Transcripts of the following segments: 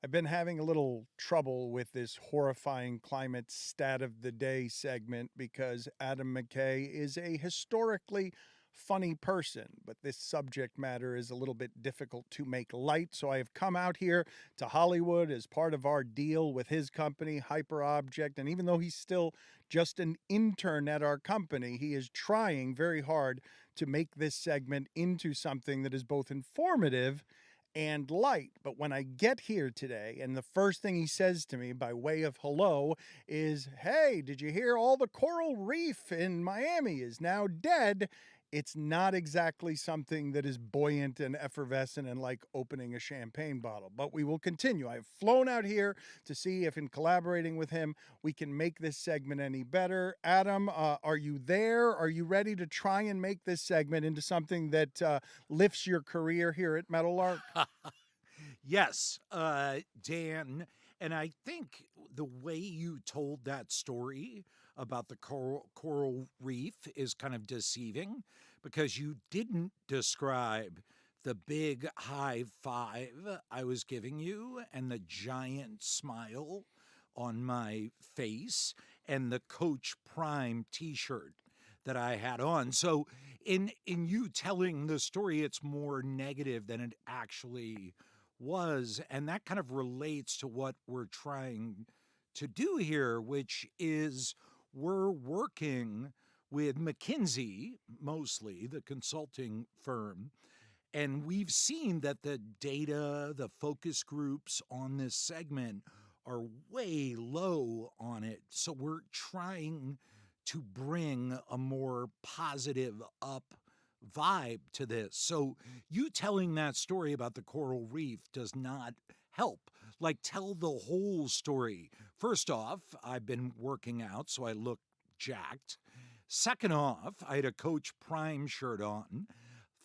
I've been having a little trouble with this horrifying climate stat of the day segment because Adam McKay is a historically funny person, but this subject matter is a little bit difficult to make light. So I have come out here to Hollywood as part of our deal with his company, Hyperobject. And even though he's still just an intern at our company, he is trying very hard to make this segment into something that is both informative and light. But when I get here today, and the first thing he says to me by way of hello is, "Hey, did you hear all the coral reef in Miami is now dead?" It's not exactly something that is buoyant and effervescent and like opening a champagne bottle. But we will continue. I've flown out here to see if, in collaborating with him, we can make this segment any better. Adam, are you there? Are you ready to try and make this segment into something that lifts your career here at Meadowlark? Yes, Dan. And I think the way you told that story about the coral reef is kind of deceiving because you didn't describe the big high five I was giving you and the giant smile on my face and the Coach Prime t-shirt that I had on. So in you telling the story, it's more negative than it actually was. And that kind of relates to what we're trying to do here, which is we're working with McKinsey, mostly the consulting firm. And we've seen that the data, the focus groups on this segment are way low on it. So we're trying to bring a more positive up vibe to this. So you telling that story about the coral reef does not help. Like, tell the whole story. First off, I've been working out, so I look jacked. Second off, I had a Coach Prime shirt on.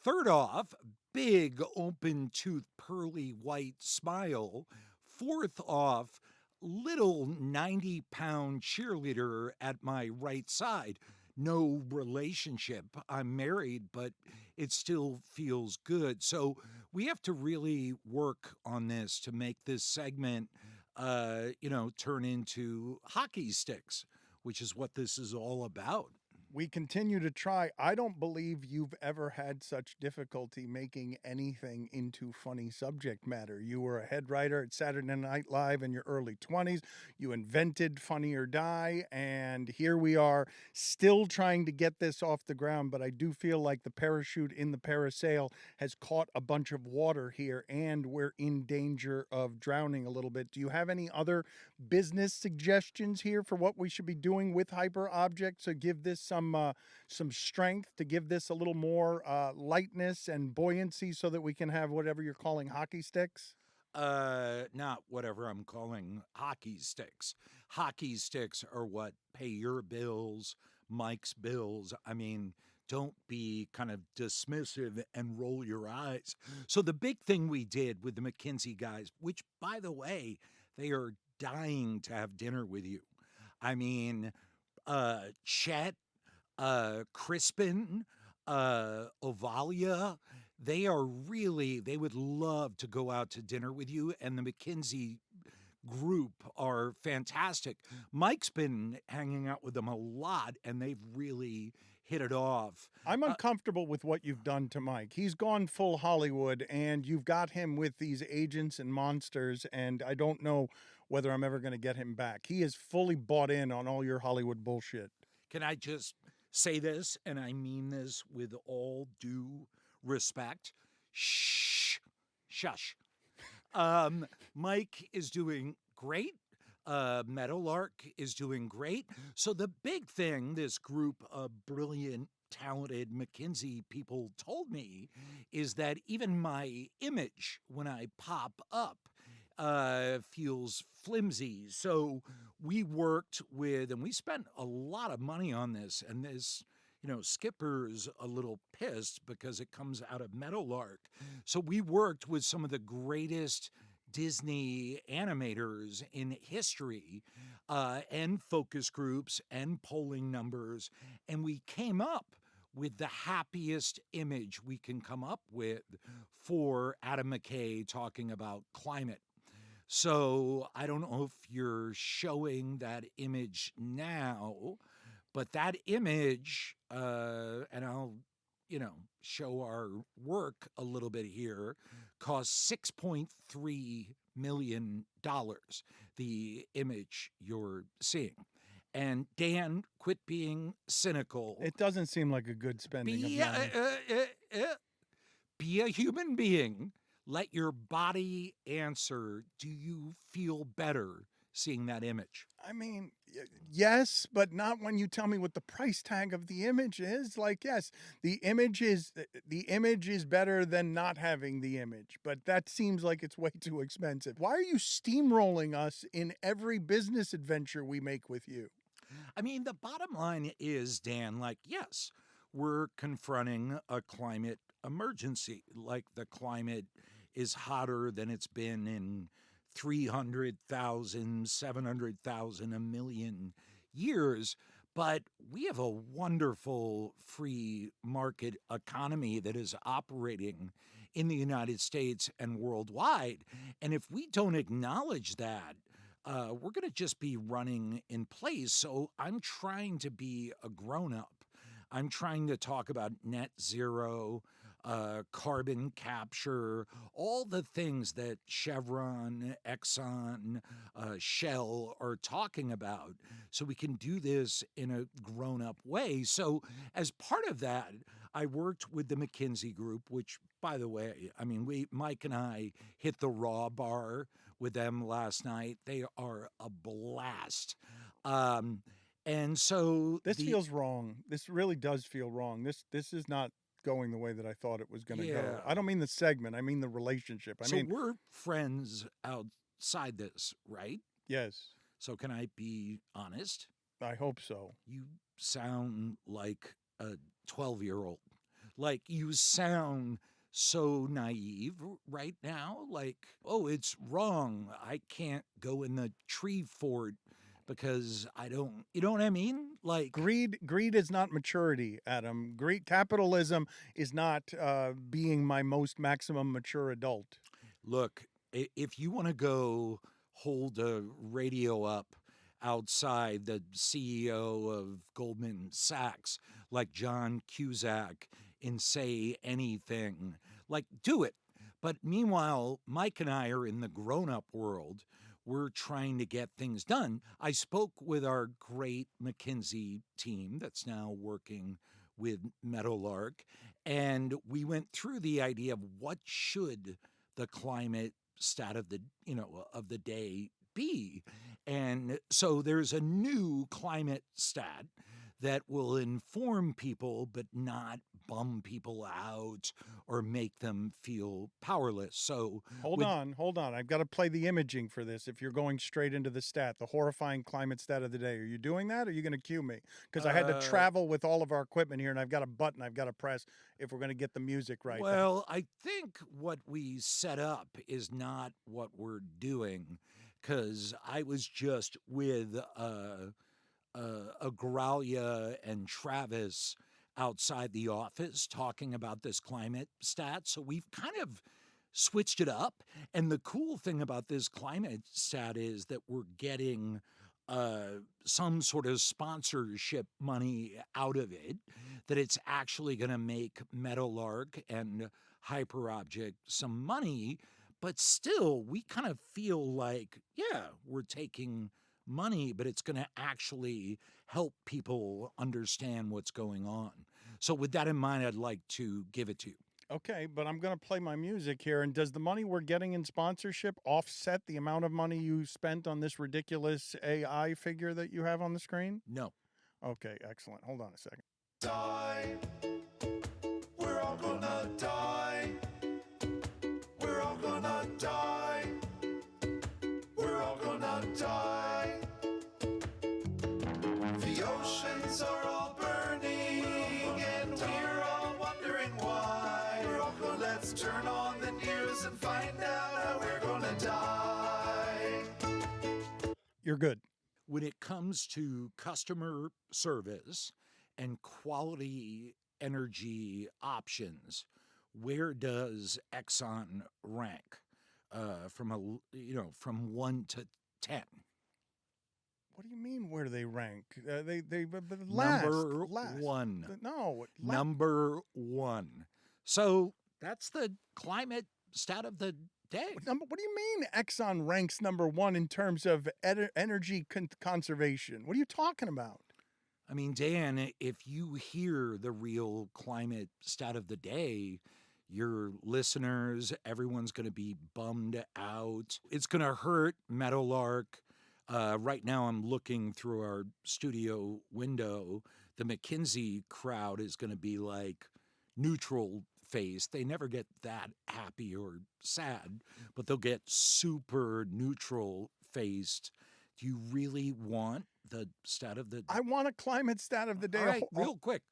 Third off, big open tooth pearly white smile. Fourth off, little 90-pound cheerleader at my right side. No relationship. I'm married, but it still feels good. So we have to really work on this to make this segment, turn into hockey sticks, which is what this is all about. We continue to try. I don't believe you've ever had such difficulty making anything into funny subject matter. You were a head writer at Saturday Night Live in your early 20s. You invented Funny or Die, and here we are still trying to get this off the ground. But I do feel like the parachute in the parasail has caught a bunch of water here, and we're in danger of drowning a little bit. Do you have any other business suggestions here for what we should be doing with Hyperobject to give this some strength, to give this a little more lightness and buoyancy so that we can have whatever you're calling hockey sticks? Not whatever I'm calling hockey sticks. Hockey sticks are what pay your bills, Mike's bills. I mean, don't be kind of dismissive and roll your eyes. So the big thing we did with the McKinsey guys, which by the way, they are dying to have dinner with you. I mean, Chet, Crispin, Ovalia, they would love to go out to dinner with you. And the McKinsey group are fantastic. Mike's been hanging out with them a lot and they've really hit it off. I'm uncomfortable with what you've done to Mike. He's gone full Hollywood, and you've got him with these agents and monsters, and I don't know whether I'm ever going to get him back. He is fully bought in on all your Hollywood bullshit. Can I just say this, and I mean this with all due respect? Shush. Mike is doing great. Meadowlark is doing great. So the big thing this group of brilliant, talented McKinsey people told me is that even my image when I pop up feels flimsy. So we worked with, and we spent a lot of money on this, and this, Skipper's a little pissed because it comes out of Meadowlark. So we worked with some of the greatest Disney animators in history, and focus groups and polling numbers, and we came up with the happiest image we can come up with for Adam McKay talking about climate. So I don't know if you're showing that image now, but that image, and I'll, show our work a little bit here, cost $6.3 million, the image you're seeing. And Dan, quit being cynical. It doesn't seem like a good spending of money. Be a human being. Let your body answer. Do you feel better seeing that image? I mean, yes, but not when you tell me what the price tag of the image is. Like, yes, the image is better than not having the image, but that seems like it's way too expensive. Why are you steamrolling us in every business adventure we make with you? I mean, the bottom line is, Dan, like, yes, we're confronting a climate emergency. Like, the climate is hotter than it's been in 300,000, 700,000, a million years. But we have a wonderful free market economy that is operating in the United States and worldwide. And if we don't acknowledge that, we're going to just be running in place. So I'm trying to be a grown up. I'm trying to talk about net zero, carbon capture, all the things that Chevron, Exxon, Shell are talking about. So we can do this in a grown up way. So as part of that, I worked with the McKinsey Group, which, by the way, I mean, Mike and I hit the Raw bar with them last night. They are a blast. And so this feels wrong. This really does feel wrong. This is not going the way that I thought it was going to go. I don't mean the segment. I mean the relationship. I mean, we're friends outside this, right? Yes. So can I be honest? I hope so. You sound like a 12-year-old. Like, you sound so naive right now. Like, oh, it's wrong. I can't go in the tree fort because I don't, you know what I mean? Like, greed is not maturity, Adam. Capitalism is not being my most maximum mature adult. Look, if you want to go hold a radio up outside the CEO of Goldman Sachs, like John Cusack, and say anything, like, do it. But meanwhile, Mike and I are in the grown-up world. We're trying to get things done. I spoke with our great McKinsey team that's now working with Meadowlark, and we went through the idea of what should the climate stat of the day be. And so there's a new climate stat that will inform people but not bum people out or make them feel powerless. So hold on. I've got to play the imaging for this. If you're going straight into the stat, the horrifying climate stat of the day, are you doing that? Or are you going to cue me? Because I had to travel with all of our equipment here, and I've got a button I've got to press if we're going to get the music right. Well, I think what we set up is not what we're doing, because I was just with Gralia and Travis outside the office talking about this climate stat. So we've kind of switched it up. And the cool thing about this climate stat is that we're getting some sort of sponsorship money out of it, that it's actually going to make Meadowlark and Hyperobject some money. But still, we kind of feel like, yeah, we're taking money, but it's going to actually help people understand what's going on. So with that in mind, I'd like to give it to you. Okay, but I'm going to play my music here. And does the money we're getting in sponsorship offset the amount of money you spent on this ridiculous AI figure that you have on the screen? No. Okay, excellent. Hold on a second. Die. We're all gonna die. We're all gonna die. We're all gonna die. The oceans are all burning, and we're all wondering why. Let's turn on the news and find out how we're gonna die. You're good. When it comes to customer service and quality energy options, where does Exxon rank? from 1 to 10. What do you mean? Where do they rank? They last. Number last. 1. No. Number 1. So that's the climate stat of the day. What do you mean Exxon ranks number 1 in terms of energy conservation? What are you talking about? I mean, Dan, if you hear the real climate stat of the day, your listeners, everyone's going to be bummed out. It's going to hurt Meadowlark. Right now, I'm looking through our studio window. The McKinsey crowd is going to be like neutral face. They never get that happy or sad, but they'll get super neutral faced. Do you really want the stat of the day? I want a climate stat of the day. All right, real quick.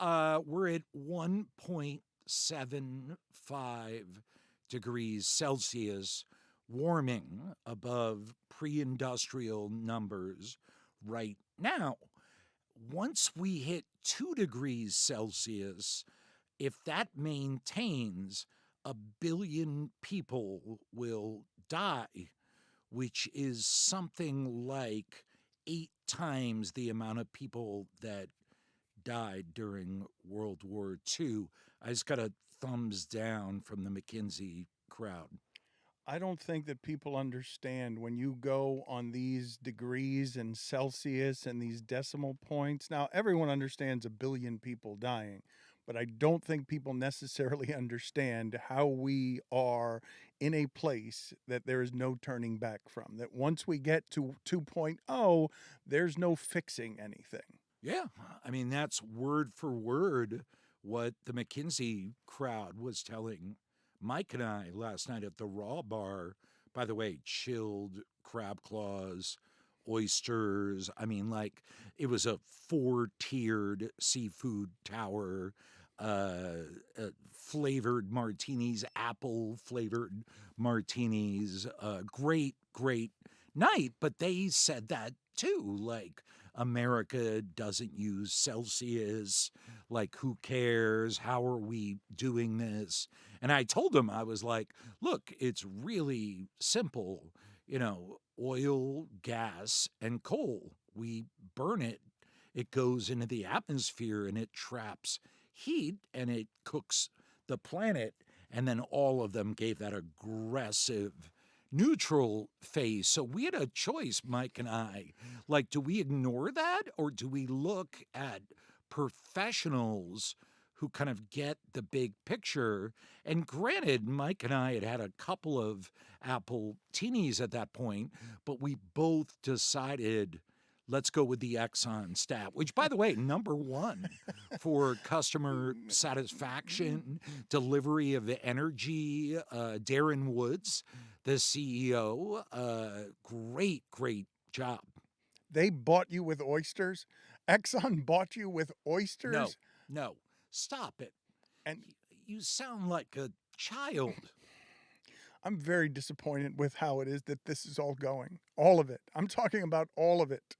We're at 1.75 degrees Celsius warming above pre-industrial numbers right now. Once we hit 2 degrees Celsius, if that maintains, 1 billion people will die, which is something like 8 times the amount of people that died during World War II. I just got a thumbs down from the McKinsey crowd. I don't think that people understand when you go on these degrees and Celsius and these decimal points. Now, everyone understands 1 billion people dying, but I don't think people necessarily understand how we are in a place that there is no turning back from. That once we get to 2.0, there's no fixing anything. Yeah, I mean, that's word for word what the McKinsey crowd was telling Mike and I last night at the Raw Bar. By the way, chilled crab claws, oysters. I mean, like, it was a 4-tiered seafood tower, flavored martinis, apple-flavored martinis. Great night, but they said that too, like, America doesn't use Celsius. Like, who cares? How are we doing this? And I told him, I was like, look, it's really simple. Oil, gas, and coal. We burn it. It goes into the atmosphere and it traps heat and it cooks the planet. And then all of them gave that aggressive neutral face. So we had a choice, Mike and I. Like, do we ignore that, or do we look at professionals who kind of get the big picture? And granted, Mike and I had a couple of apple teenies at that point, but we both decided, let's go with the Exxon stat, which, by the way, number 1 for customer satisfaction, delivery of energy. Darren Woods, the CEO, great job. They bought you with oysters? Exxon bought you with oysters? No, stop it. And you sound like a child. I'm very disappointed with how it is that this is all going. All of it. I'm talking about all of it.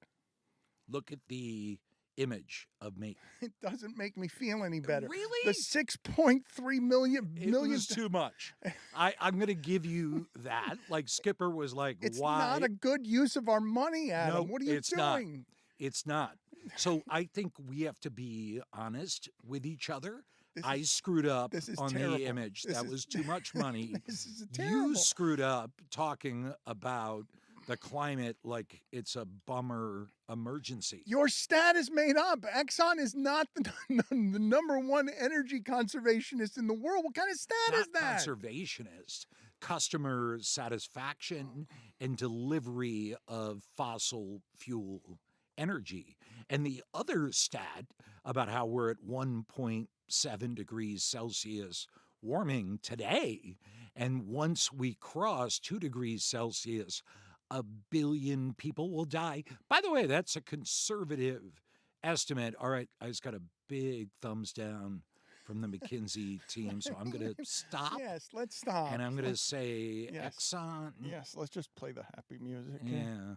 Look at the image of me. It doesn't make me feel any better. Really? The 6.3 million. It was too much. I'm going to give you that. Like, Skipper was like, it's why? Not a good use of our money, Adam. No, what are you it's doing? Not. It's not. So I think we have to be honest with each other. I screwed up on terrible. The image. That was too much money. This is terrible. You screwed up talking about the climate like it's a bummer emergency. Your stat is made up. Exxon is not the number 1 energy conservationist in the world. What kind of stat is that? Conservationist. Customer satisfaction and delivery of fossil fuel energy. And the other stat about how we're at 1.7 degrees Celsius warming today, and once we cross 2 degrees Celsius, 1 billion people will die. By the way, that's a conservative estimate. All right, I just got a big thumbs down from the McKinsey team, so I'm going to stop. Yes, let's stop. And I'm going to say Yes. Exxon. Yes, let's just play the happy music. Yeah.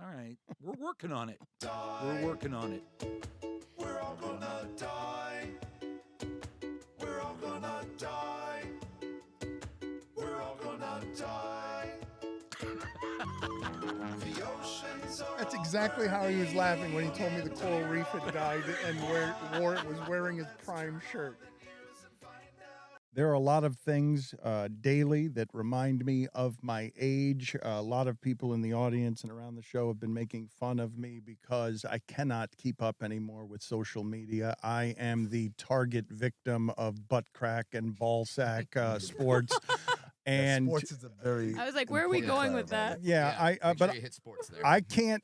All right. We're working on it. We're working on it. We're all gonna die. We're all gonna die. We're all gonna die. die. The oceans are That's exactly how he was laughing when he told me the coral reef had died and was wearing his prime shirt. There are a lot of things daily that remind me of my age. A lot of people in the audience and around the show have been making fun of me because I cannot keep up anymore with social media. I am the target victim of butt crack and ball sack sports. And sports is a very. I was like, where are we going with that? but sure you hit sports there. I can't.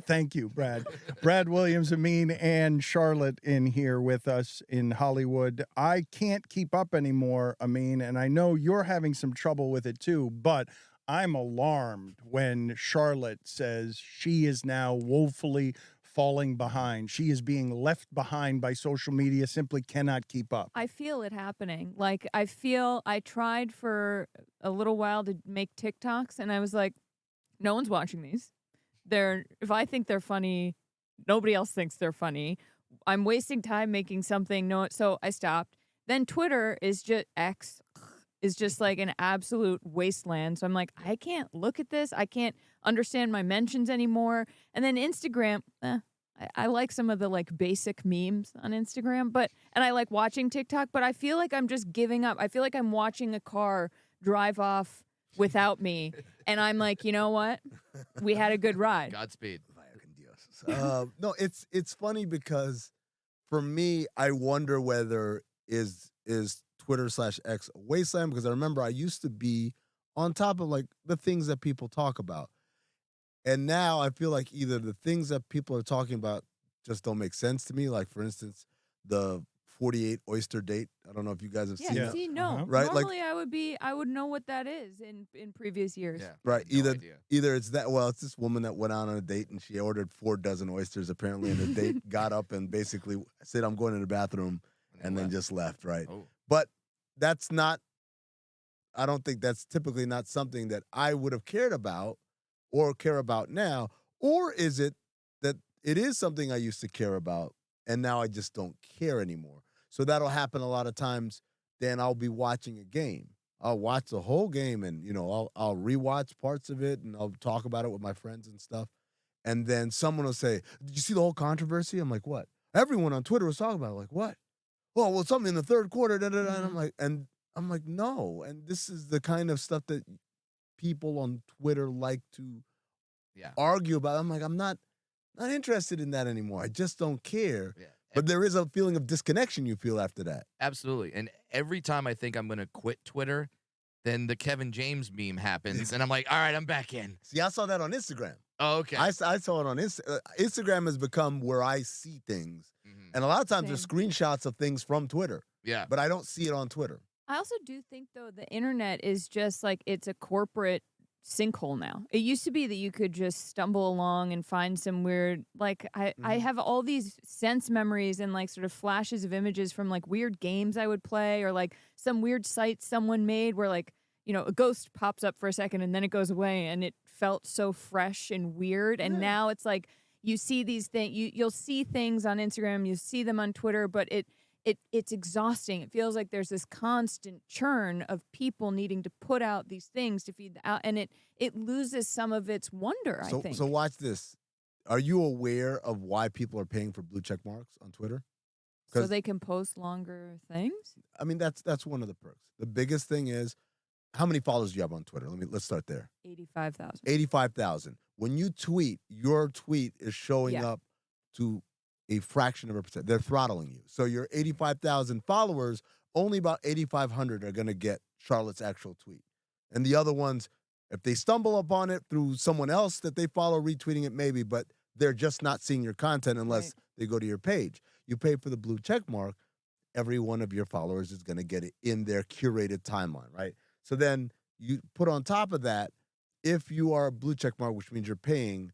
Thank you, Brad. Brad Williams, Amin, and Charlotte in here with us in Hollywood. I can't keep up anymore, Amin, and I know you're having some trouble with it too. But I'm alarmed when Charlotte says she is now woefully falling behind. She is being left behind by social media, simply cannot keep up. I feel it happening. Like, I tried for a little while to make TikToks, and I was like, no one's watching these. If I think they're funny, nobody else thinks they're funny. I'm wasting time making something. So I stopped. Then Twitter is just like an absolute wasteland. So I'm like, I can't look at this. I can't understand my mentions anymore. And then Instagram, I like some of the like basic memes on Instagram, and I like watching TikTok, but I feel like I'm just giving up. I feel like I'm watching a car drive off without me. And I'm like, you know what? We had a good ride. Godspeed. No, it's funny because for me, I wonder whether is Twitter/X a wasteland, because I remember I used to be on top of like the things that people talk about. And now I feel like either the things that people are talking about just don't make sense to me. Like, for instance, the 48 oyster date. I don't know if you guys have seen Yeah, that. see, no. Right? Normally I would know what that is in previous years. Yeah. Right. No idea. Either it's that, well, it's this woman that went out on a date and she ordered 4 dozen oysters apparently, and the date got up and basically said, I'm going to the bathroom, and then just left, right? Oh. But that's not, I don't think that's typically not something that I would have cared about or care about now. Or is it that it is something I used to care about and now I just don't care anymore? So that'll happen a lot of times. Then I'll be watching a game. I'll watch the whole game, and I'll rewatch parts of it, and I'll talk about it with my friends and stuff. And then someone will say, "Did you see the whole controversy?" I'm like, "What?" Everyone on Twitter was talking about it. Like, what? Oh, well, something in the third quarter. Da, da, da. And I'm like, no. And this is the kind of stuff that people on Twitter like to argue about. I'm like, I'm not interested in that anymore. I just don't care. Yeah. But there is a feeling of disconnection you feel after that. Absolutely. And every time I think I'm going to quit Twitter, then the Kevin James meme happens, and I'm like, all right, I'm back in. See, I saw that on Instagram. Oh, okay. I saw it on Instagram. Instagram has become where I see things. And a lot of times there's screenshots of things from Twitter. Yeah. But I don't see it on Twitter. I also do think, though, the internet is just like, it's a corporate sinkhole now. It used to be that you could just stumble along and find some weird, like, I have all these sense memories and like sort of flashes of images from like weird games I would play, or like some weird site someone made where like, a ghost pops up for a second and then it goes away, and it felt so fresh and weird. And now it's like, you see these things, you'll see things on Instagram, you see them on Twitter, but it's exhausting. It feels like there's this constant churn of people needing to put out these things to feed out, and it loses some of its wonder, I think. So watch this. Are you aware of why people are paying for blue check marks on Twitter? So they can post longer things? I mean, that's one of the perks. The biggest thing is, how many followers do you have on Twitter? Let's start there. 85,000. 85,000. When you tweet, your tweet is showing up to a fraction of a percent. They're throttling you. So your 85,000 followers, only about 8,500 are going to get Charlotte's actual tweet. And the other ones, if they stumble upon it through someone else that they follow retweeting it, maybe, but they're just not seeing your content unless they go to your page. You pay for the blue check mark, every one of your followers is going to get it in their curated timeline, right? So then you put on top of that, if you are a blue check mark, which means you're paying,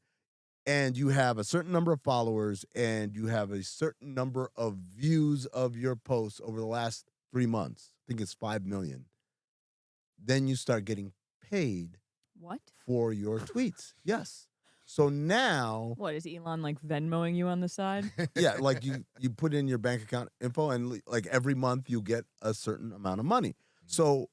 and you have a certain number of followers, and you have a certain number of views of your posts over the last 3 months, I think it's 5 million, then you start getting paid for your tweets. Yes. So now... What, is Elon like Venmoing you on the side? Yeah, like you put in your bank account info, and like every month you get a certain amount of money. So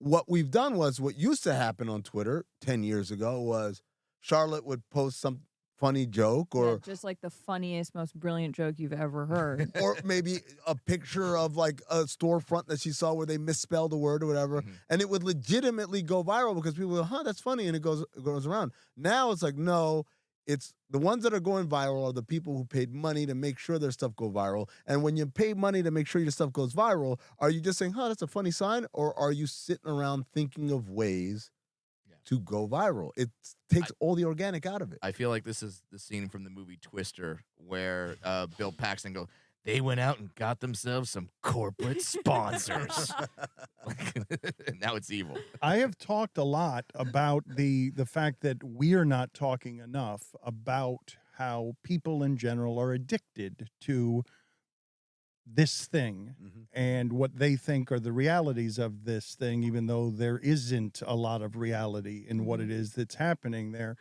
what we've done was what used to happen on Twitter 10 years ago was Charlotte would post some funny joke or just like the funniest, most brilliant joke you've ever heard. or maybe a picture of like a storefront that she saw where they misspelled a word or whatever, and it would legitimately go viral because people go, huh, that's funny, and it goes around. Now it's like, no, it's the ones that are going viral are the people who paid money to make sure their stuff go viral. And when you pay money to make sure your stuff goes viral, are you just saying, huh, that's a funny sign, or are you sitting around thinking of ways to go viral? It takes all the organic out of it. I feel like this is the scene from the movie Twister where Bill Paxton goes, they went out and got themselves some corporate sponsors. Now it's evil. I have talked a lot about the fact that we're not talking enough about how people in general are addicted to this thing and what they think are the realities of this thing, even though there isn't a lot of reality in what it is that's happening there.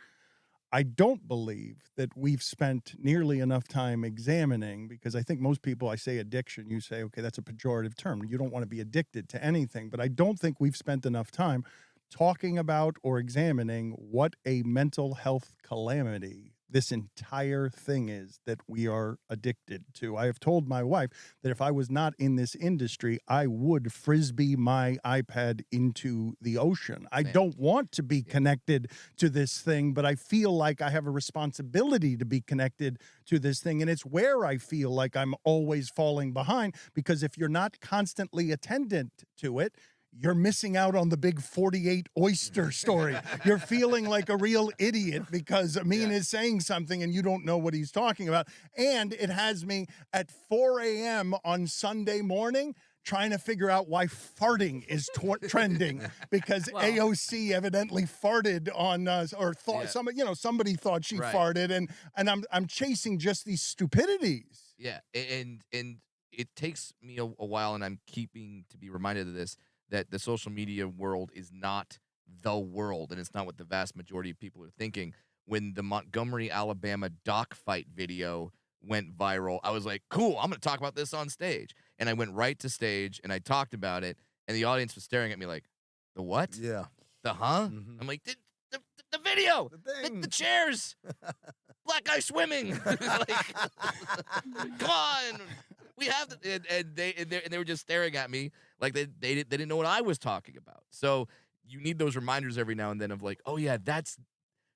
I don't believe that we've spent nearly enough time examining, because I think most people, I say addiction, you say, okay, that's a pejorative term. You don't want to be addicted to anything, but I don't think we've spent enough time talking about or examining what a mental health calamity this entire thing is that we are addicted to. I have told my wife that if I was not in this industry, I would frisbee my iPad into the ocean. I don't want to be connected to this thing, but I feel like I have a responsibility to be connected to this thing. And it's where I feel like I'm always falling behind, because if you're not constantly attendant to it, you're missing out on the big 48 oyster story. You're feeling like a real idiot because Amin is saying something and you don't know what he's talking about. And it has me at 4 a.m. on Sunday morning trying to figure out why farting is trending, because AOC evidently farted on us, or thought somebody thought she farted, and I'm chasing just these stupidities. Yeah, and it takes me a while, and I'm keeping to be reminded of this, that the social media world is not the world, and it's not what the vast majority of people are thinking. When the Montgomery, Alabama dock fight video went viral, I was like, cool, I'm going to talk about this on stage. And I went right to stage, and I talked about it, and the audience was staring at me like, the what? Yeah. The huh? I'm like, the video, the chairs, black guy swimming. Like, come on. We have and they were just staring at me like they didn't know what I was talking about. So you need those reminders every now and then of like, oh yeah,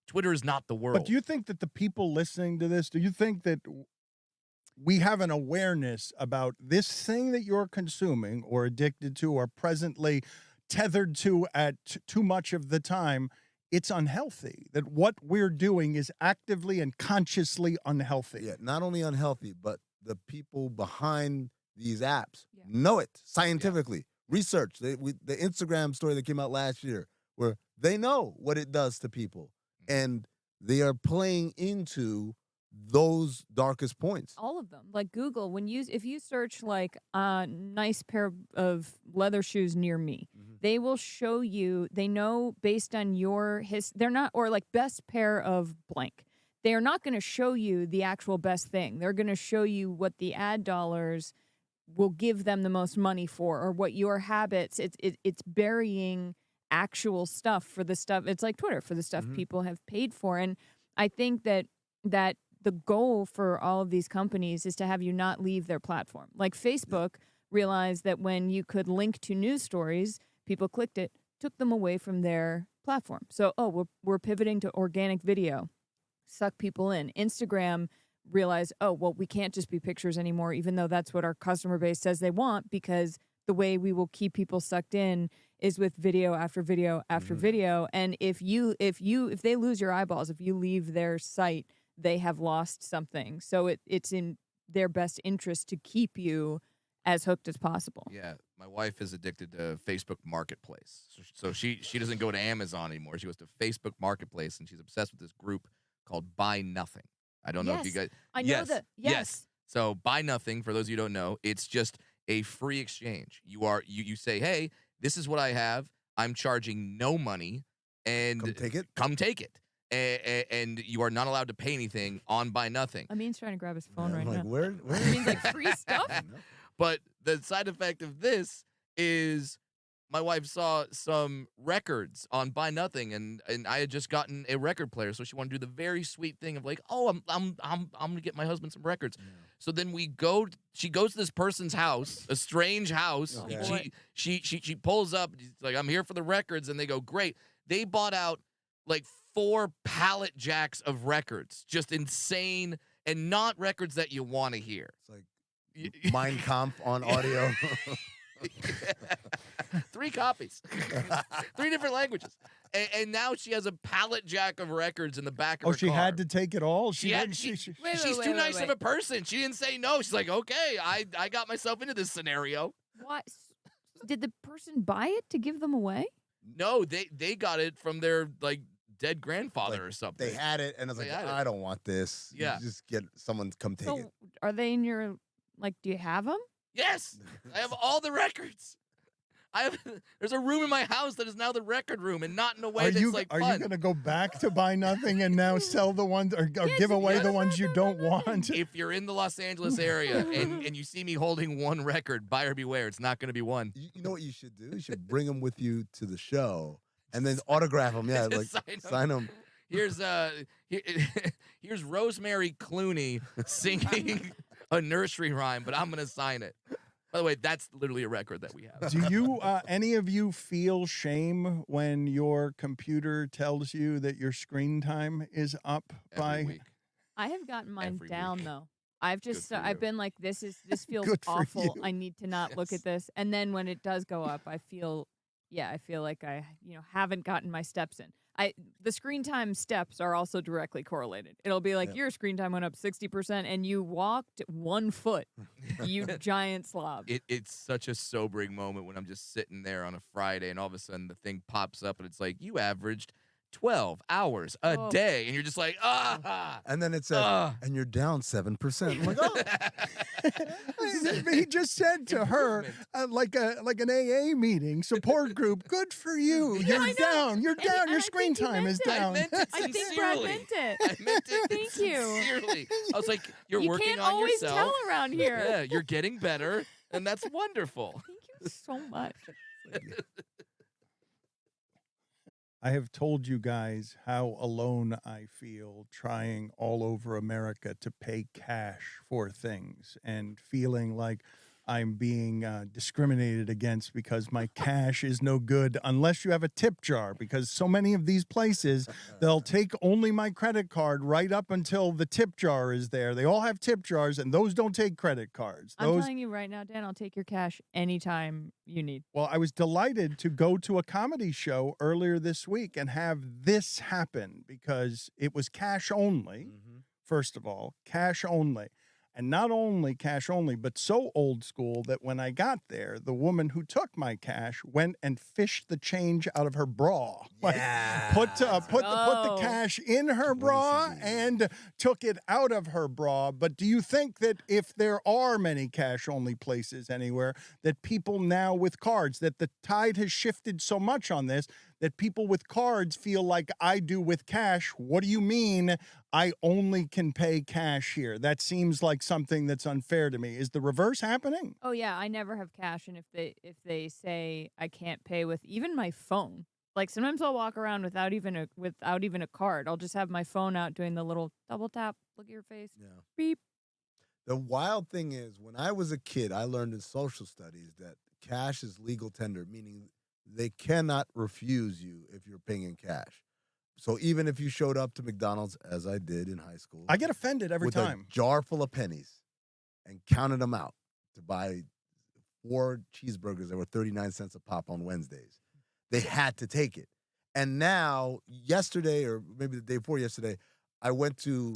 Twitter is not the world. But do you think that the people listening to this, do you think that we have an awareness about this thing that you're consuming or addicted to or presently tethered to at too much of the time? It's unhealthy, that what we're doing is actively and consciously unhealthy. Yeah, not only unhealthy, but the people behind these apps know it scientifically. Research, the Instagram story that came out last year, where they know what it does to people, and they are playing into those darkest points. All of them. Like Google, if you search like a nice pair of leather shoes near me, they will show you, they know based on your they're not, or like best pair of blank. They are not going to show you the actual best thing. They're going to show you what the ad dollars will give them the most money for, or what your habits. It's burying actual stuff for the stuff. It's like Twitter for the stuff people have paid for. And I think that the goal for all of these companies is to have you not leave their platform. Like Facebook realized that when you could link to news stories, people clicked it, took them away from their platform. So, we're pivoting to organic video. Suck people in. Instagram realized, we can't just be pictures anymore, even though that's what our customer base says they want, because the way we will keep people sucked in is with video after video after video. And if they lose your eyeballs, if you leave their site, they have lost something. So it's in their best interest to keep you as hooked as possible. Yeah, my wife is addicted to Facebook Marketplace. So she doesn't go to Amazon anymore. She goes to Facebook Marketplace, and she's obsessed with this group called Buy Nothing. I don't know if you guys... I know that. Yes. So Buy Nothing, for those of you who don't know, it's just a free exchange. You say, hey, this is what I have. I'm charging no money, and come take it. And you are not allowed to pay anything on Buy Nothing. Amin's trying to grab his phone right like, now. Where? Amin's like, free stuff? But the side effect of this is my wife saw some records on Buy Nothing, and I had just gotten a record player, so she wanted to do the very sweet thing of like, oh, I'm gonna get my husband some records. Yeah. So then she goes to this person's house, a strange house. Okay. She pulls up, she's like, I'm here for the records, and they go, great. They bought out like 4 pallet jacks of records, just insane, and not records that you want to hear. It's like Mein Kampf on audio. 3 copies, 3 different languages, and now she has a pallet jack of records in the back of her she car. had to take it all. She's Wait, too wait, nice wait. of a person. She didn't say no. She's like, okay, I got myself into this scenario. What? Did the person buy it to give them away? No, they got it from their like dead grandfather Like, or something. They had it, and I was They like, had it. I don't want this. You Yeah. just get someone to come take So it. are they in your, like, do you have them? Yes, I have all the records. There's a room in my house that is now the record room, and not in a way Are that's you like are fun. you going to go back to Buy Nothing and now sell the ones or Yes, give away the yes. ones you don't want? If you're in the Los Angeles area and you see me holding one record, buyer beware. It's not going to be one. You know what you should do? You should bring them with you to the show and then autograph them. Yeah, Just like sign 'em. sign them. Here's Rosemary Clooney singing a nursery rhyme, but I'm going to sign it. By the way, that's literally a record that we have. Do you, any of you, feel shame when your computer tells you that your screen time is up Every by? week. I have gotten mine Every down week. though. I've just for I've you. been like, this feels Good for awful. you. I need to not look Yes. at this. And then when it does go up, I feel like I haven't gotten my steps in. The screen time steps are also directly correlated. It'll be like, Yep. your screen time went up 60% and you walked 1 foot, you giant slob. It's such a sobering moment when I'm just sitting there on a Friday and all of a sudden the thing pops up and it's like, you averaged 12 hours a Oh. day. And you're just like, ah. And then it says, and you're down 7%. I'm like, oh. He just said to her, Improvement. like an AA meeting, support group. Good for you. Yeah, You're I know. down. You're And- down. and Your I screen think he time meant is it. I down. meant it I think Brad sincerely. meant it. I meant it Thank you. sincerely. I was like, you're You working can't on always yourself. tell around here. Yeah, you're getting better, and that's wonderful. Thank you so much. I have told you guys how alone I feel trying all over America to pay cash for things and feeling like I'm being discriminated against because my cash is no good unless you have a tip jar, because so many of these places, they'll take only my credit card right up until the tip jar is there. They all have tip jars, and those don't take credit cards. I'm Those telling you right now, Dan, I'll take your cash anytime you need. Well, I was delighted to go to a comedy show earlier this week and have this happen because it was cash only. First of all, cash only. And not only cash only, but so old school that when I got there, the woman who took my cash went and fished the change out of her bra. Like, put the Oh. cash in her What bra did she do? and took it out of her bra. But do you think that if there are many cash only places anywhere, that people now with cards, that the tide has shifted so much on this, that people with cards feel like I do with cash? What do you mean I only can pay cash here? That seems like something that's unfair to me. Is the reverse happening? Oh yeah, I never have cash, and if they say I can't pay with even my phone, like sometimes I'll walk around without even a card. I'll just have my phone out doing the little double tap, look at your face, Yeah. beep. The wild thing is, when I was a kid, I learned in social studies that cash is legal tender, meaning they cannot refuse you if you're paying in cash. So even if you showed up to McDonald's, as I did in high school, I get offended every with time. a jar full of pennies and counted them out to buy 4 cheeseburgers that were 39 cents a pop on Wednesdays, they had to take it. And now, yesterday, or maybe the day before yesterday, I went to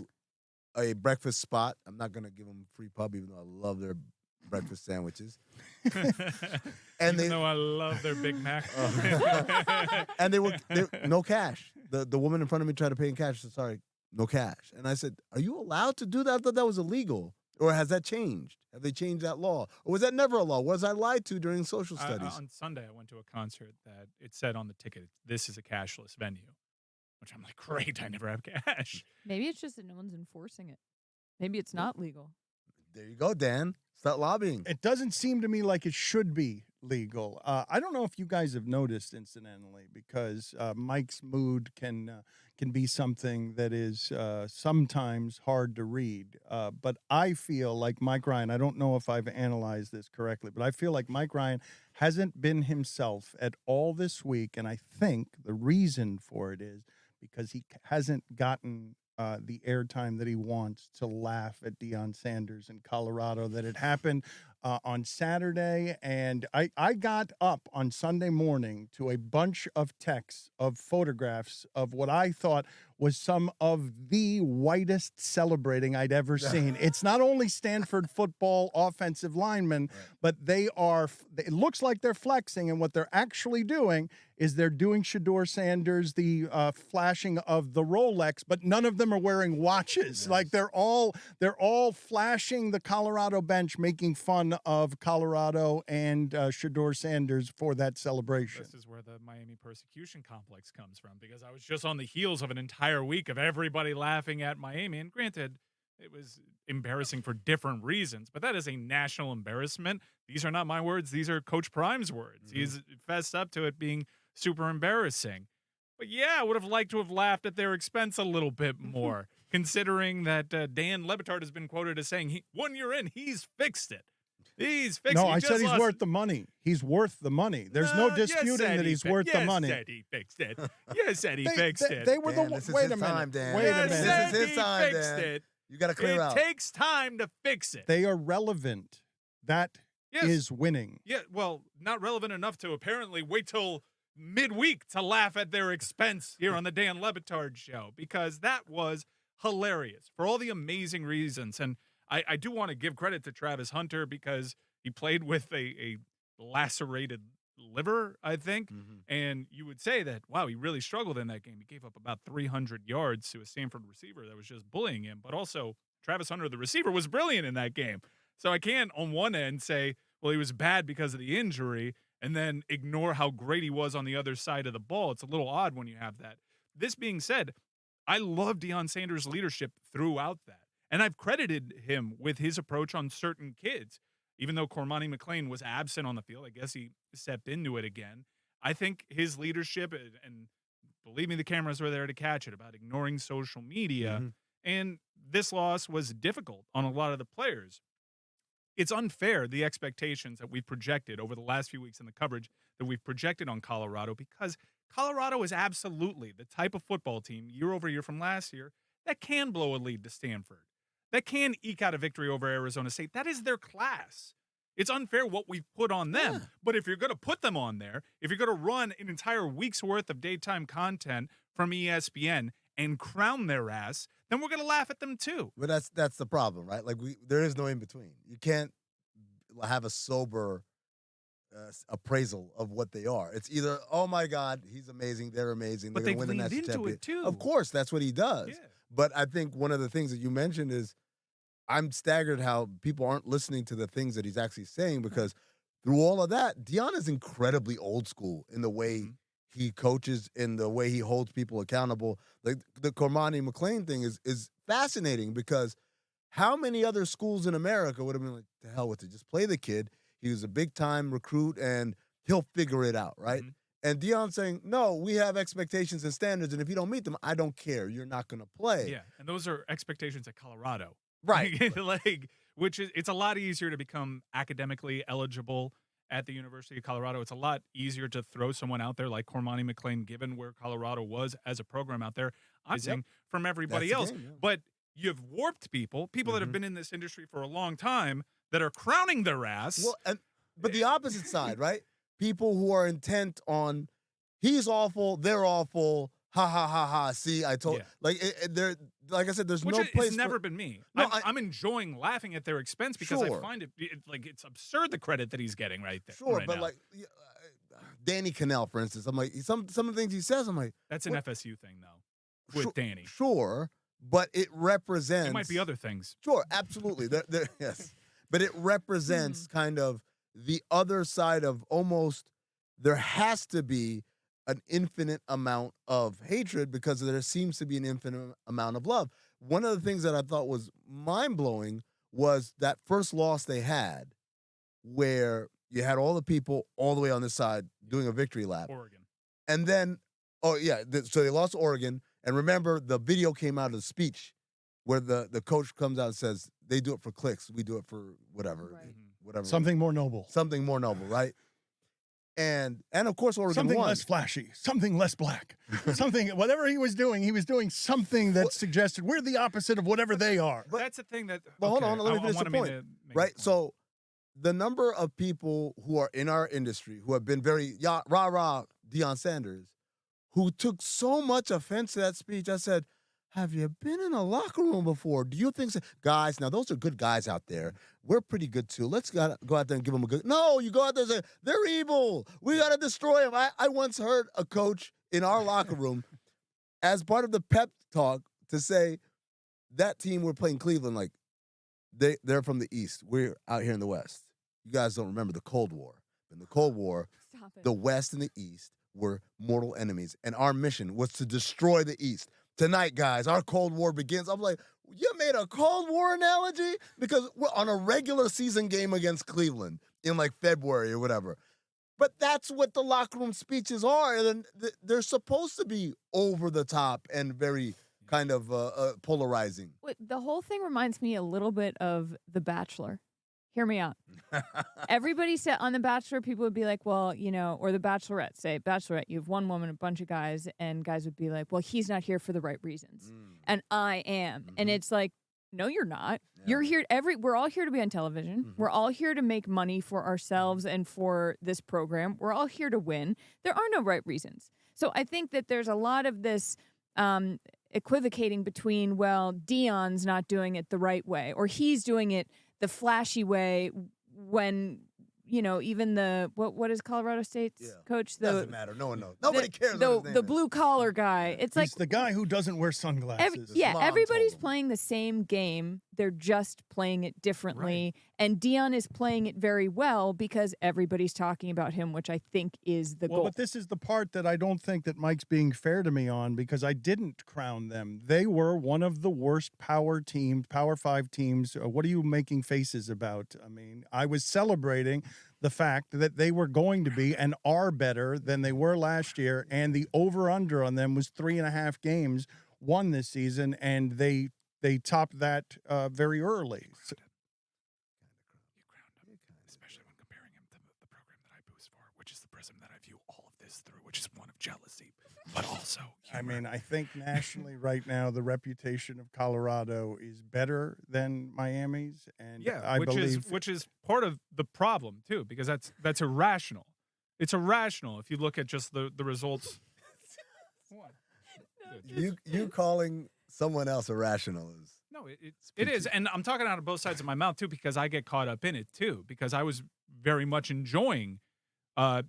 a breakfast spot. I'm not going to give them free pub, even though I love their breakfast sandwiches. And Even though I love their Big Mac. And they no cash. The woman in front of me tried to pay in cash. Said, sorry, no cash. And I said, are you allowed to do that? I thought that was illegal. Or has that changed? Have they changed that law? Or was that never a law? Was I lied to during social studies? On Sunday, I went to a concert that it said on the ticket, this is a cashless venue. Which I'm like, great, I never have cash. Maybe it's just that no one's enforcing it. Maybe it's not legal. There you go, Dan. Start lobbying. It doesn't seem to me like it should be legal. I don't know if you guys have noticed, incidentally, because Mike's mood can be something that is sometimes hard to read. But I feel like Mike Ryan, I don't know if I've analyzed this correctly, but I feel like Mike Ryan hasn't been himself at all this week. And I think the reason for it is because he hasn't gotten the airtime that he wants to laugh at Deion Sanders in Colorado. That it happened on Saturday, and I got up on Sunday morning to a bunch of texts of photographs of what I thought was some of the whitest celebrating I'd ever seen. It's not only Stanford football offensive linemen, but they are, it looks like they're flexing, and what they're actually doing is they're doing Shedeur Sanders, the flashing of the Rolex, but none of them are wearing watches. Yes. Like they're all flashing the Colorado bench, making fun of Colorado and Shedeur Sanders for that celebration. This is where the Miami persecution complex comes from, because I was just on the heels of an entire week of everybody laughing at Miami. And granted, it was embarrassing for different reasons, but that is a national embarrassment. These are not my words. These are Coach Prime's words. He's fessed up to it being super embarrassing. But yeah, I would have liked to have laughed at their expense a little bit more, considering that Dan Le Batard has been quoted as saying, 1 year in, he's fixed it. He's fixed it. No, I said he's worth the money. He's worth the money. There's no disputing that he's worth the money. You said he fixed it. You said he fixed it. They were Dan, the this is wait his a minute. time, Dan. Wait a You minute. said This is his he time, fixed Dan. it. You got to clear out. It takes time to fix it. They are relevant. That is Yes. winning. Yeah, well, not relevant enough to apparently wait till midweek to laugh at their expense here on the Dan Le Batard Show, because that was hilarious for all the amazing reasons. And I do want to give credit to Travis Hunter, because he played with a lacerated liver, I think. And you would say that, wow, he really struggled in that game. He gave up about 300 yards to a Stanford receiver that was just bullying him. But also, Travis Hunter, the receiver, was brilliant in that game. So I can't, on one end, say, well, he was bad because of the injury, and then ignore how great he was on the other side of the ball. It's a little odd when you have that. This being said, I love Deion Sanders' leadership throughout that. And I've credited him with his approach on certain kids. Even though Cormani McLean was absent on the field, I guess he stepped into it again. I think his leadership, and believe me, the cameras were there to catch it, about ignoring social media. And this loss was difficult on a lot of the players. It's unfair, the expectations that we've projected over the last few weeks in the coverage that we've projected on Colorado, because Colorado is absolutely the type of football team year over year from last year that can blow a lead to Stanford, that can eke out a victory over Arizona State. That is their class. It's unfair what we've put on them. Yeah. But if you're going to put them on there, if you're going to run an entire week's worth of daytime content from ESPN and crown their ass, then we're going to laugh at them too. But that's the problem, right? Like there is no in between. You can't have a sober appraisal of what they are. It's either, oh my God, he's amazing, they're amazing, But they're they've going to win the leaned national into it championship. too. Of course, that's what he does. Yeah. But I think one of the things that you mentioned is, I'm staggered how people aren't listening to the things that he's actually saying, because through all of that, Deion is incredibly old school in the way he coaches, in the way he holds people accountable. Like the Cormani McLean thing is fascinating, because how many other schools in America would have been like, to hell with it, just play the kid. He was a big-time recruit, and he'll figure it out, right? And Deion saying, no, we have expectations and standards, and if you don't meet them, I don't care. You're not going to play. Yeah, and those are expectations at Colorado. Right. Like, which is, it's a lot easier to become academically eligible at the University of Colorado. It's a lot easier to throw someone out there like Cormani McLean, given where Colorado was as a program out there, from everybody That's else. the game, yeah. But you've warped people that have been in this industry for a long time, that are crowning their ass. Well, but the opposite side, right? People who are intent on, he's awful, they're awful, ha ha ha ha. See, I told, like I said, there's Which no place. it's never been me. No, I'm enjoying laughing at their expense, because I find it like it's absurd, the credit that he's getting right there. Sure, right but now. like Danny Cannell, for instance, I'm like, some of the things he says, I'm like, That's an what? FSU thing, though, with Danny. Sure, but it represents. It might be other things. Sure, absolutely. Yes. But it represents kind of the other side of, almost, there has to be an infinite amount of hatred, because there seems to be an infinite amount of love. One of the things that I thought was mind-blowing was that first loss they had where you had all the people all the way on this side doing a victory lap. Oregon. And then, so they lost Oregon. And remember, the video came out of the speech where the coach comes out and says, they do it for clicks. We do it for whatever. Right. Whatever. Something more noble. Something more noble, right? And of course, Oregon Something won. less flashy. Something less black. Something, whatever he was doing something that suggested we're the opposite of whatever they are. But that's the thing that. But hold on, let me I finish the wanna make point. the- make the Right? point. So the number of people who are in our industry who have been very rah-rah Deion Sanders, who took so much offense to that speech, I said, have you been in a locker room before? Do you think so? Guys, now those are good guys out there. We're pretty good too. Let's go out there and give them a good. No, you go out there and say, they're evil. We got to destroy them. I once heard a coach in our locker room, as part of the pep talk, to say that team we're playing Cleveland, like they're from the East. We're out here in the West. You guys don't remember the Cold War. In the Cold War, Stop it. the West and the East were mortal enemies, and our mission was to destroy the East. Tonight, guys, our Cold War begins. I'm like, you made a Cold War analogy? Because we're on a regular season game against Cleveland in like February or whatever. But that's what the locker room speeches are. And they're supposed to be over the top and very kind of polarizing. Wait, the whole thing reminds me a little bit of The Bachelor. Hear me out. Everybody said on The Bachelor, people would be like, well, or The Bachelorette, say, Bachelorette, you have one woman, a bunch of guys, and guys would be like, well, he's not here for the right reasons. And I am. And it's like, no, you're not. Yeah. You're here, we're all here to be on television. We're all here to make money for ourselves and for this program. We're all here to win. There are no right reasons. So I think that there's a lot of this equivocating between, well, Deion's not doing it the right way, or he's doing it the flashy way when, even the, what is Colorado State's coach? Doesn't matter. No one knows. Nobody cares. what his name The is. blue collar guy. It's He's like, the guy who doesn't wear sunglasses. His mom everybody's told him. playing the same game. They're just playing it differently. And Deion is playing it very well because everybody's talking about him, which I think is the Well, goal. but this is the part that I don't think that Mike's being fair to me on, because I didn't crown them. They were one of the worst Power 5 teams. What are you making faces about? I mean, I was celebrating the fact that they were going to be and are better than they were last year, and the over-under on them was 3.5 games won this season, and they topped that very early. So, You crowned him, especially when comparing him to the program that I boost for, which is the prism that I view all of this through, which is one of jealousy, but also I humor. mean, I think nationally right now the reputation of Colorado is better than Miami's, and I believe which is part of the problem too, because that's irrational. It's irrational if you look at just the results. What? You calling someone else irrational is. No, it is, and I'm talking out of both sides of my mouth too, because I get caught up in it too, because I was very much enjoying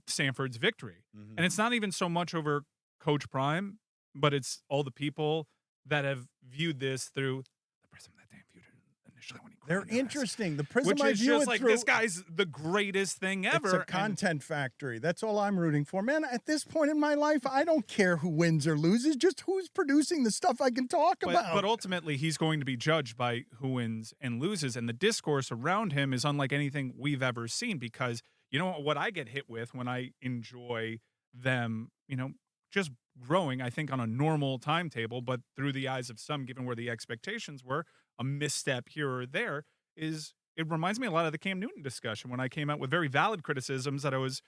Sanford's victory, and it's not even so much over Coach Prime, but it's all the people that have viewed this through the prism that Dan viewed it initially when he. they're crowned him as. interesting. The prism Which I is view just it like through, this guy's the greatest thing ever. it's a and- content factory. That's all I'm rooting for, man. At this point in my life, I don't care who wins or loses, just who's producing the stuff I can talk about. But ultimately, he's going to be judged by who wins and loses, and the discourse around him is unlike anything we've ever seen. Because you know what I get hit with when I enjoy them, just growing, I think, on a normal timetable, but through the eyes of some, given where the expectations were, a misstep here or there is. It reminds me a lot of the Cam Newton discussion when I came out with very valid criticisms that I was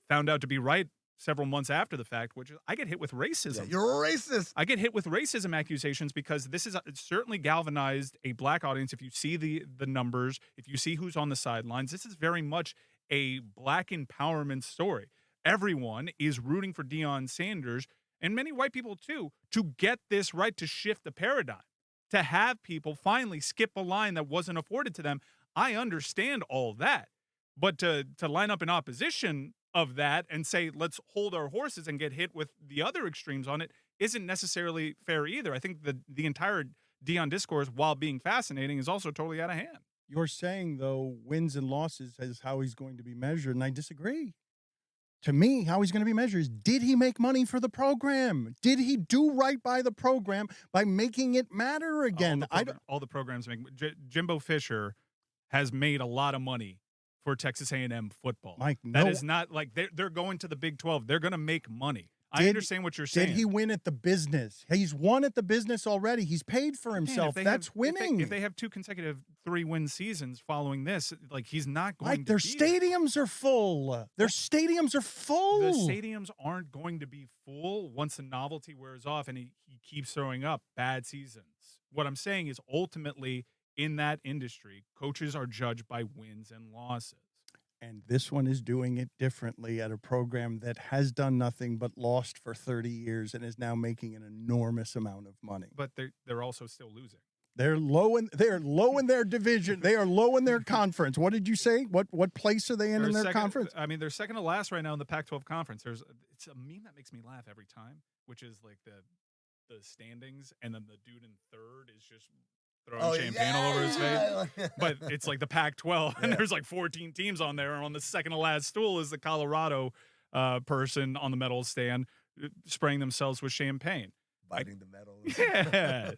found out to be right several months after the fact, which is I get hit with racism. Yeah, you're a racist. I get hit with racism accusations because this is it's certainly galvanized a black audience. If you see the numbers, if you see who's on the sidelines, this is very much a black empowerment story. Everyone is rooting for Deion Sanders, and many white people too, to get this right, to shift the paradigm, to have people finally skip a line that wasn't afforded to them. I understand all that, but to line up in opposition of that and say, let's hold our horses and get hit with the other extremes on it isn't necessarily fair either. I think the entire Deion discourse, while being fascinating, is also totally out of hand. You're saying, though, wins and losses is how he's going to be measured, and I disagree. to me, how he's going to be measured is, did he make money for the program? Did he do right by the program by making it matter again? All the programs make. Jimbo Fisher has made a lot of money for Texas A&M football. Mike, that is not like they're going to the Big 12. They're going to make money. I understand what you're saying. Did he win at the business? He's won at the business already. He's paid for himself. That's winning. If they have 2 consecutive 3-win seasons following this, like, he's not going Mike, to their be stadiums are full. Their stadiums are full. The stadiums aren't going to be full once the novelty wears off and he keeps throwing up bad seasons. What I'm saying is, ultimately, in that industry, coaches are judged by wins and losses. And this one is doing it differently at a program that has done nothing but lost for 30 years and is now making an enormous amount of money. But they're also still losing. They're low in their division. They are low in their conference. What did you say? What place are they in their conference? I mean, they're second to last right now in the Pac-12 conference. It's a meme that makes me laugh every time, which is like the standings, and then the dude in third is just throwing champagne all over his face. But it's like the Pac-12, and there's like 14 teams on there, and on the second to last stool is the Colorado person on the medal stand spraying themselves with champagne. Biting the medal. Yeah.